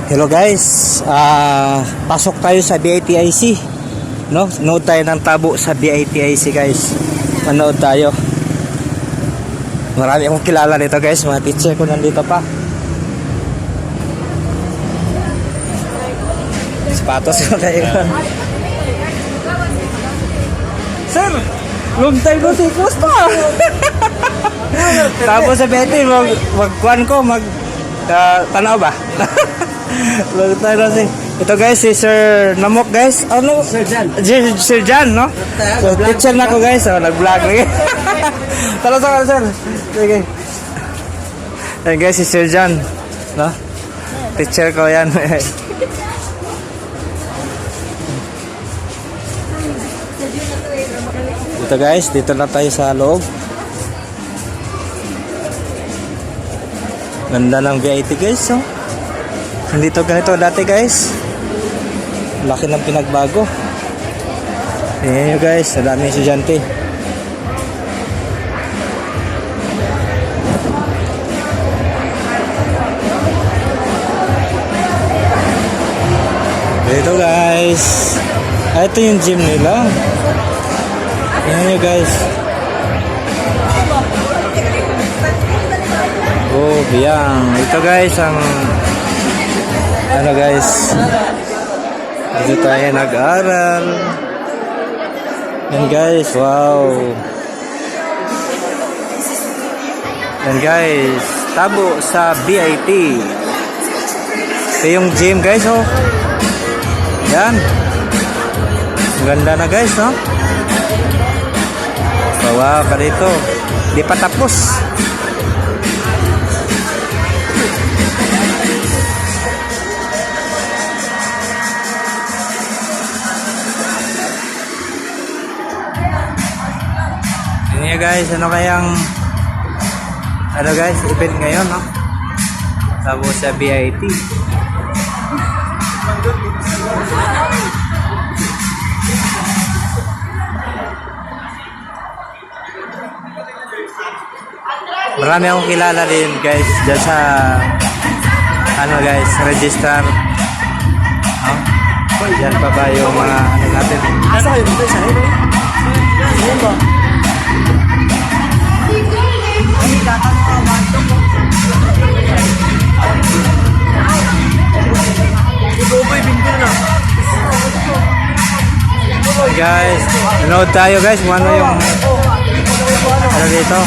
Hello guys, pasok tayo sa BITIC, no? Nood tayo ng tabo sa BITIC guys. Manood tayo. Marami akong kilala dito guys, mga teacher ko nandito pa. Sapatos ko tayo. Sir, long time no see, kumusta? Tapos sa BITIC, magkuhan ko, tanaw ba? Long time no see. Ito guys, si Sir Namok guys. Ano? Sir Jan, no? So, teacher na ko guys. So, nag-vlog lagi. Tala sa sir. Sige. Ayan guys, si Sir Jan. No? Teacher ko yan. Dito guys, dito na tayo sa loob. Ganda ng VIP guys, no? Hindi to ganito dati guys. Laki ng pinagbago. Ayan nyo guys, nadami estudyante. Dito guys. Ito yung gym nila. Ayan nyo guys. Oh, biyang. Ito guys ang ano guys, dito tayo nag-aaral. Yan guys, wow. Yan guys, tabo sa BIT. Ito yung gym guys, oh. Yan. Ganda na guys, no? Wow ka dito. Di pa tapos. Yan guys, ano guys, event ngayon, no? Tabo sa BIT. Marami akong kilala din guys dyan sa ano guys, registrar. No? Dyan pa ba yung mga ano natin? Asa kayo dito sa rin? Ayan ba? Guys, nanood tayo guys kung ano yung ano dito.